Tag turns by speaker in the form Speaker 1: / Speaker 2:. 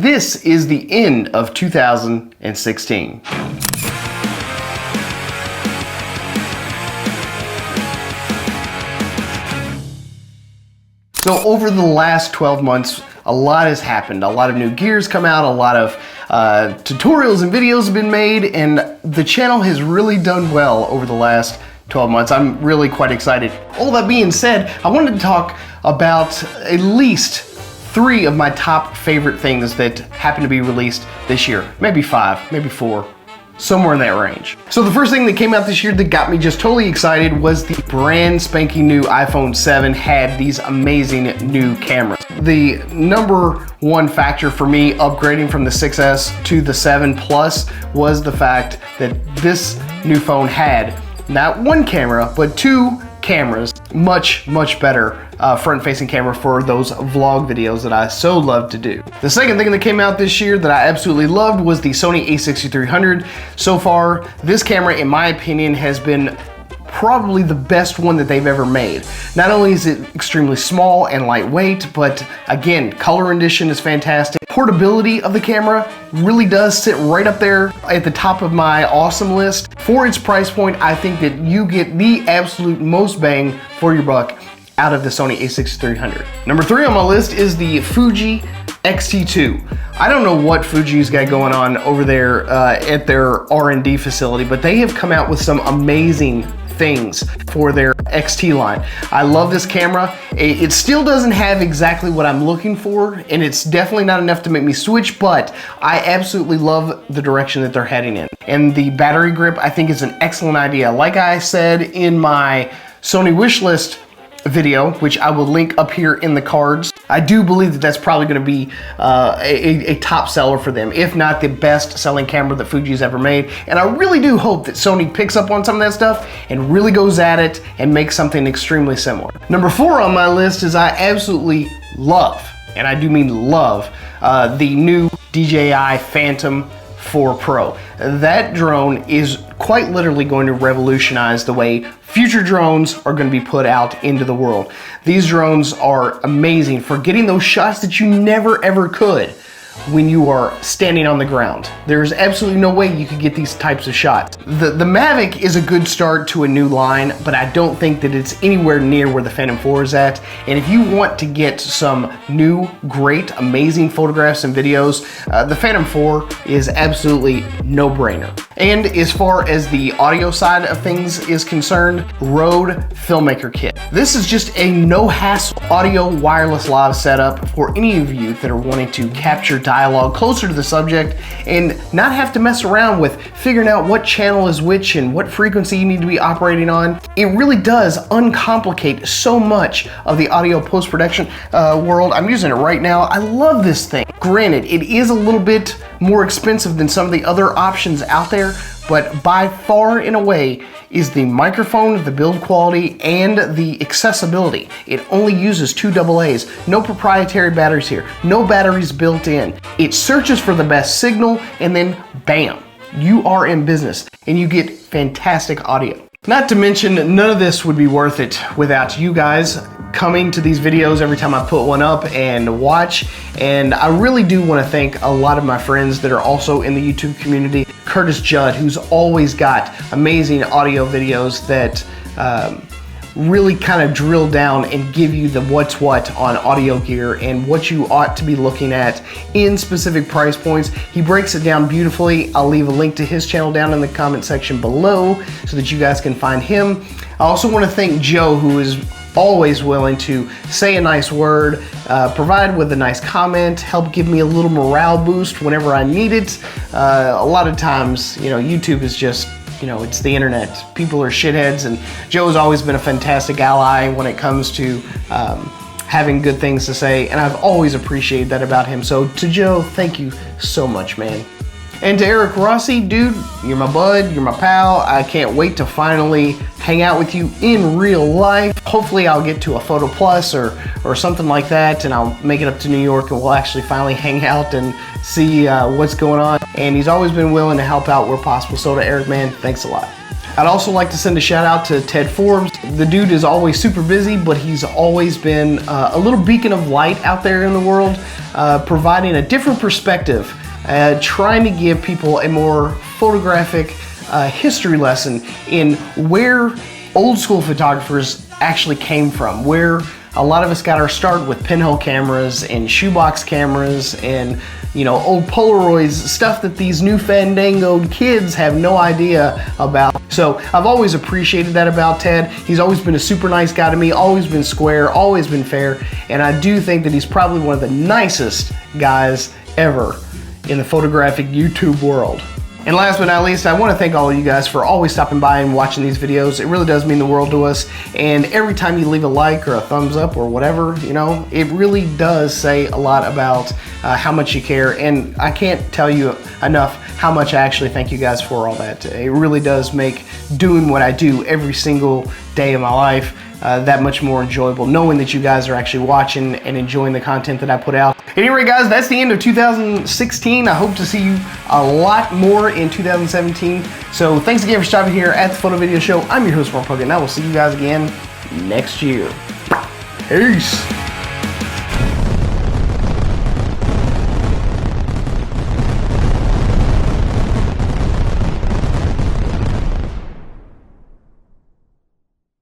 Speaker 1: this is the end of 2016. So over the last 12 months, a lot has happened. A lot of new gears come out, a lot of tutorials and videos have been made, and the channel has really done well over the last 12 months. I'm really quite excited. All that being said, I wanted to talk about at least 3 of my top favorite things that happen to be released this year. Maybe 5, maybe 4. Somewhere in that range. So the first thing that came out this year that got me just totally excited was the brand spanking new iPhone 7 had these amazing new cameras. The #1 factor for me upgrading from the 6S to the 7 Plus was the fact that this new phone had not 1 camera, but 2 cameras. Much better front-facing camera for those vlog videos that I so love to do. The second thing that came out this year that I absolutely loved was the Sony a6300. So far, this camera, in my opinion, has been probably the best one that they've ever made. Not only is it extremely small and lightweight, but again, color rendition is fantastic. Portability of the camera really does sit right up there at the top of my awesome list. For its price point, I think that you get the absolute most bang for your buck out of the Sony a6300. Number 3 on my list is the Fuji X-T2. I don't know what Fuji's got going on over there at their R&D facility, but they have come out with some amazing things for their XT line. I love this camera. It still doesn't have exactly what I'm looking for, and it's definitely not enough to make me switch, but I absolutely love the direction that they're heading in. And the battery grip, I think, is an excellent idea. Like I said in my Sony wish list video, which I will link up here in the cards, I do believe that that's probably going to be a top seller for them, if not the best selling camera that Fuji's ever made. And I really do hope that Sony picks up on some of that stuff and really goes at it and makes something extremely similar. Number 4 on my list is I absolutely love, and I do mean love, the new DJI Phantom 4 Pro. That drone is quite literally going to revolutionize the way future drones are going to be put out into the world. These drones are amazing for getting those shots that you never ever could when you are standing on the ground. There's absolutely no way you could get these types of shots. The Mavic is a good start to a new line, but I don't think that it's anywhere near where the Phantom 4 is at. And if you want to get some new, great, amazing photographs and videos, the Phantom 4 is absolutely no-brainer. And as far as the audio side of things is concerned, Rode Filmmaker Kit. This is just a no-hassle audio wireless live setup for any of you that are wanting to capture dialogue closer to the subject and not have to mess around with figuring out what channel is which and what frequency you need to be operating on. It really does uncomplicate so much of the audio post-production world. I'm using it right now. I love this thing. Granted, it is a little bit more expensive than some of the other options out there, but by far and away is the microphone, the build quality, and the accessibility. It only uses 2 AA's. No proprietary batteries here. No batteries built in. It searches for the best signal, and then bam, you are in business, and you get fantastic audio. Not to mention, none of this would be worth it without you guys coming to these videos every time I put one up and watch. And I really do want to thank a lot of my friends that are also in the YouTube community. Curtis Judd, who's always got amazing audio videos that really kind of drill down and give you the what's what on audio gear and what you ought to be looking at in specific price points. He breaks it down beautifully. I'll leave a link to his channel down in the comment section below so that you guys can find him. I also want to thank Joe, who is always willing to say a nice word, provide with a nice comment, help give me a little morale boost whenever I need it. A lot of times, you know, YouTube is just, you know, it's the internet. People are shitheads, and Joe has always been a fantastic ally when it comes to having good things to say, and I've always appreciated that about him. So to Joe, thank you so much, man. And to Eric Rossi, dude, you're my bud, you're my pal. I can't wait to finally hang out with you in real life. Hopefully I'll get to a Photo Plus or something like that, and I'll make it up to New York and we'll actually finally hang out and see what's going on. And he's always been willing to help out where possible. So to Eric, man, thanks a lot. I'd also like to send a shout out to Ted Forbes. The dude is always super busy, but he's always been a little beacon of light out there in the world. providing a different perspective, trying to give people a more photographic history lesson in where old school photographers actually came from, where a lot of us got our start with pinhole cameras and shoebox cameras and, you know, old Polaroids, stuff that these new fandangoed kids have no idea about. So I've always appreciated that about Ted. He's always been a super nice guy to me, always been square, always been fair, and I do think that he's probably one of the nicest guys ever in the photographic YouTube world. And last but not least, I want to thank all of you guys for always stopping by and watching these videos. It really does mean the world to us. And every time you leave a like or a thumbs up or whatever, you know, it really does say a lot about how much you care. And I can't tell you enough how much I actually thank you guys for all that. It really does make doing what I do every single day of my life that much more enjoyable, knowing that you guys are actually watching and enjoying the content that I put out. Anyway, guys, that's the end of 2016. I hope to see you a lot more in 2017. So thanks again for stopping here at the Photo Video Show. I'm your host, Mark Puckett, and I will see you guys again next year. Peace.